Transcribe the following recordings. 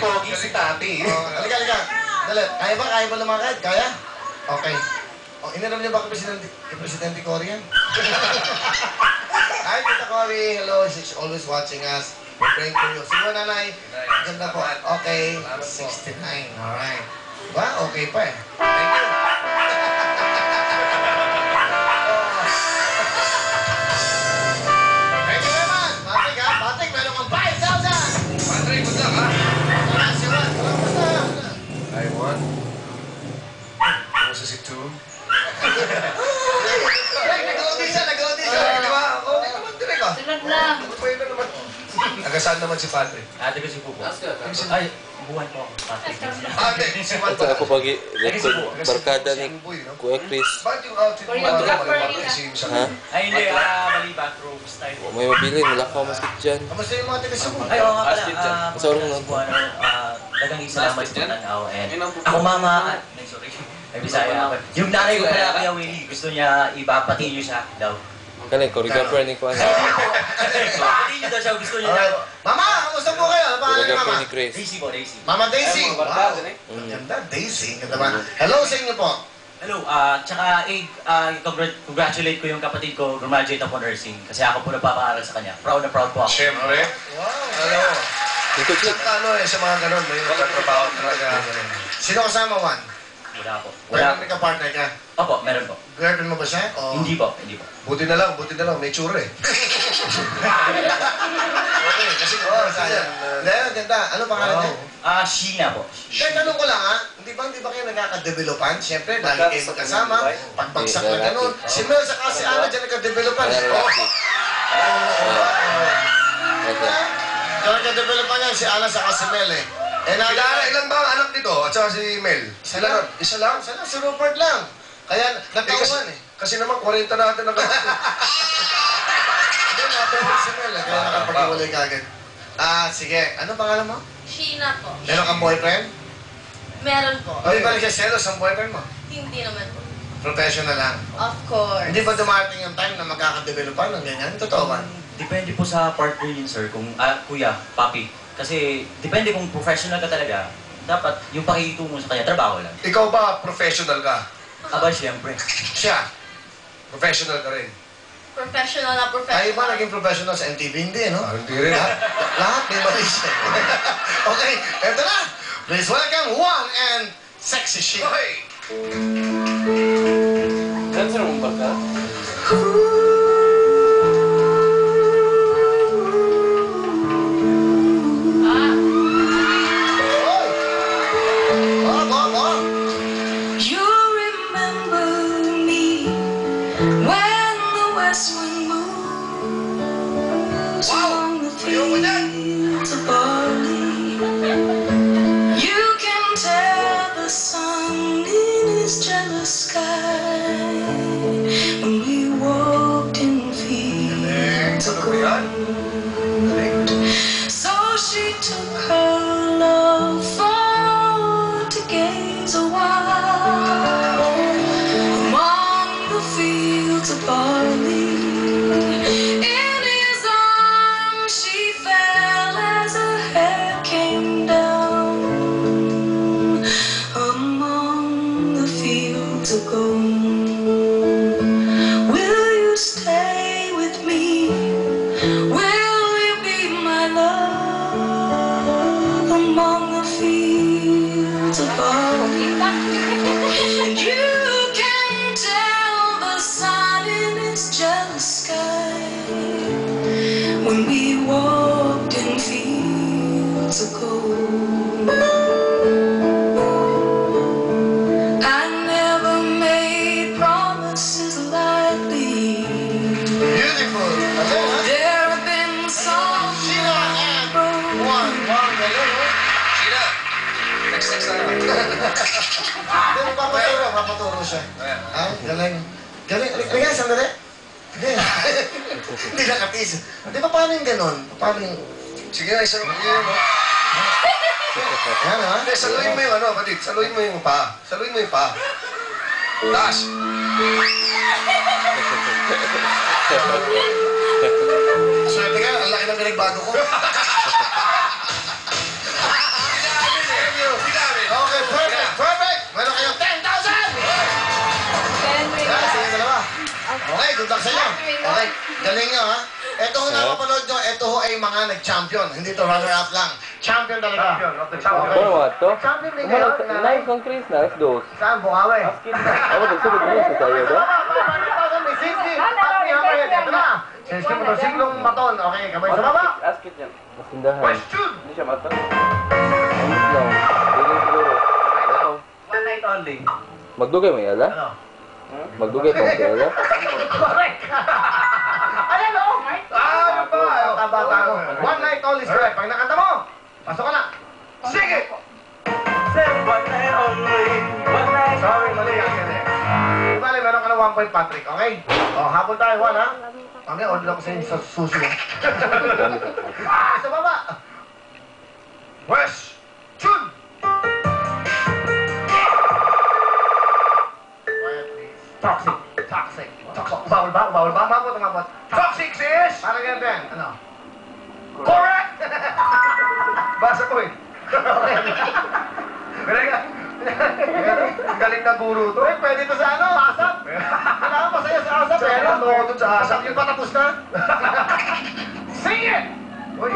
pogi si Tati. Halika, halika. Dali. Kaya ba lumakad? Kaya? Okay. Iniram niyo ba kay Presidente Cory yan? Hi, Tita Cory. Hello. She's always watching us. We're praying for you. Sige, nanay. Ganda po. Okay. 69. Alright. Ba? Okay pa eh. Thank you. Thank you very much. Patrick ha? Patrick, meron kang 5,000! Patrick, good luck ha? Si Juan. I won. Kumusta si Two? Nag-audition. Di ba? Okay naman din ka. Sunod lang. Pwede na naman. Taga-saan naman si Patrick? Ate ko si Pupo. Ay, buwan po ako. Patrick. Ate, si Juan Ito ako pag barkada ni Kuya Chris. Bakit yung outfit mo? Ha? Ay, hindi. Mali bathroom style. O, may mabili, malakaw masakit dyan. Kamusta yung mga taga-Cebu? Ay, oo nga pala. Sa orong lang. Dagang salamat po tanaw. Ako mama. Ay, sorry. Ay, Bisaya ako. Yung nanay ko pala, Kuya Willie, gusto niya ipapati niyo siya daw. Kanay, choreographer ni Kuya. Ipapati niyo daw siya, gusto niya daw. Mama, kamusta po kayo? Ano pangalan ni Choreographer Mama? ni Chris. Daisy po, Daisy. Mama Daisy. Wow. Ganda, Daisy. Ganda ba? Hello sa inyo po. Hello, tsaka congratulate ko yung kapatid ko, graduate ako nursing. Kasi ako po nagpapaaral sa kanya. Proud na proud po ako. Siyempre. Wow. Ano? Dito, Chip. Ano eh, sa mga ganun, may nagtatrabaho talaga. Sino kasama, Juan? Wala po. Wala. Wala. May ka-partner ka? Opo, meron po. Girlfriend mo ba siya? O... Hindi po, hindi po. Buti na lang, may tsura eh. Okay, kasi sayang. Hindi, ganda. Ano pangalan niya? Sheena po. Kaya tanong ko lang ha, hindi ba kayo nagkakadevelopan? Siyempre, lagi kayo magkasama, pagbagsak na ganun. Si Mel saka si Ana dyan nagkadevelopan. Diyan nagkadevelopan yan, si Ana saka si Mel eh. Ilan ba ang anak nito at saka si Mel? Isa lang. Isa lang? Isa lang, si Rupert lang. Kaya nagkawan eh. Kasi naman 40 natin ang gasto. Hindi, natawag si Mel eh. Kaya nakapag-iwalay ka agad. Sige. Ano pangalan mo? Sheena po. Meron kang boyfriend? Meron po. O, di ba nagsiselos ang boyfriend mo? Hindi naman po. Professional lang. Of course. Hindi ba dumating yung time na magkakadevelopan ng ganyan? Totoo ba? Depende po sa partner yun, sir. Kung, kuya, papi. Kasi, depende kung professional ka talaga, dapat yung pakikitungo sa kanya, trabaho lang. Ikaw ba professional ka? Aba, siyempre. Siya. Professional ka rin. Professional na professional. Ay, ba naging professional sa MTV? Hindi, no? Hindi rin ha? Lahat may mali siya. Okay, eto na. Please welcome Juan and Sexy Sheena. Hoy! Dancer mo ba ka? You remember me when the west wind moves along the fields of barley. You can tell the sun in his jealous sky when we walked in fields of gold. So she took her love for to gaze a while among the fields of barley. In his arms she fell as her hair came down among the fields of gold. Will you stay with me? Will you be my love among the fields of barley? And you can tell the sun in his jealous sky when we walked in fields of gold. I never made promises like these. Beautiful. Okay, ha? There have been some Sheena and broken. Juan. Wow, galing, no? Sina! Next na lang. Hindi, mapapaturo siya. Ay, galing. Galing. Halika, sandali. Hindi. Hindi nakatis. Di ba paano yung ganon? Paano yung... Sige na, isang yun. Yan, ha? Hindi, saluhin mo yung ano, kapatid. Saluhin mo yung paa. Saluhin mo yung paa. Taas. Swerte ka, ang laki ng pinagbago ko. Galing nyo, ha? Ito ho napapanood nyo, ito ho ay mga nag-champion. Hindi to runner-up lang. Champion talaga. Champion of the champion. Pero what to? Champion din kayo. Nine kong Chris na, dos. Saan? Bukawi. Ako, nagsubod mo sa tayo, do? May 60. At may hammerhead. Ito na. Siniskin mo to. Siglong baton. Okay, kamay sa baba. Ask it yan. Masindahan. Question! Hindi siya mata. Ayos lang. Hindi siguro. Ito. One night only. Magdugay mo yala? Ano? Magdugay pa mo yala? Correct. Ayan o. Ano ba? Taba-taba mo. One night only is correct. Pag nakanta mo, pasok ka na. Sige! One night only. One night Sorry, mali yan kasi. Di bali, meron ka na 1 point, Patrick. Okay? O, habol tayo, 1 ha? Pamaya, order ako sa inyo sa sushi. Sa baba. Question! Quiet, please. Toxic. Toxic. Toxic. Bawal ba? Bawal ba? Mabot, mabot. Toxic is Parang ganito yan. Ano? correct! Basa ko eh. Galing ka. Galing na guro to. Uy, pwede to sa ano? Asap. Kailangan masaya sa asap. Pero, Loko to sa asap. yung pa tapos na. Sing it! Uy.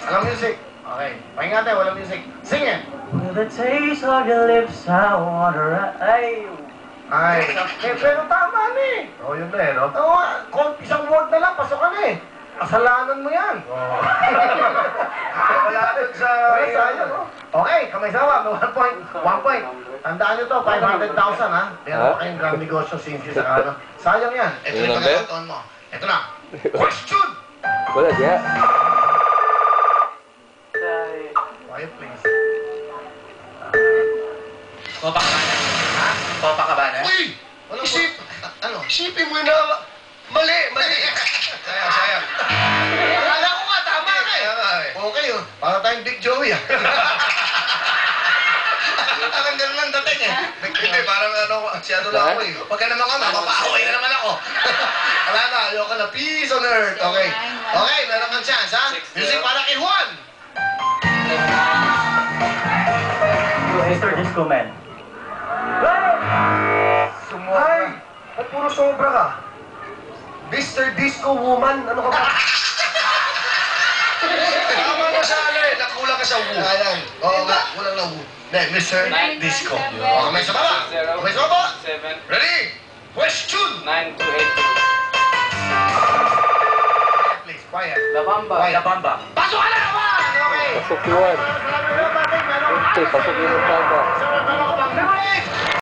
Walang music. Okay. Pahinga tayo, walang music. Sing it. With the taste of your lips, I wanna ride. Ay. Pero tama na eh. Oh, yun na eh, no? Oo, isang word na lang, pasok ka na eh. Kasalanan mo yan. Wala dun sa... Wala sayang, oh. Okay, kamay sawa, 1 point. 1 point. Tandaan nyo to, 500,000 ha. Meron pa kayong grand negosyo since sa ano. Sayang yan. Ito Yung yung number? pagkakataon mo. Ito na. Question! Wala diya. Quiet please. Copacabana? Uy! Ano Isip! Ano? Isipin mo na... Mali! Mali! Sayang, sayang. Akala ko nga, tama ka eh. Kaya nga eh. Okay, oh. Para tayong Big Joey ah. Parang ganun lang dating eh. Hindi, parang ano, asyado lang ako eh. Pagka naman ka, mapapaaway na naman ako. Wala na, ayoko na. Peace on earth. Okay. Okay, meron kang chance, ha? Music para kay Juan. Mr. Disco Man. Ay! Ba't puro sobra ka? Mr. Disco Woman, ano ka ba? Tama na sa ano eh, nakulang ka sa woo. Ayan. Oo nga, walang na Wu. Mr. Disco. O, kamay sa baba. Kamay sa baba. Ready? Question! 9282. Please, quiet. Labamba. Quiet. Labamba. Pasok ka na naman! Okay. Pasok yun. Salamat, Patrick. Meron ka. Okay, pasok yun ang baba.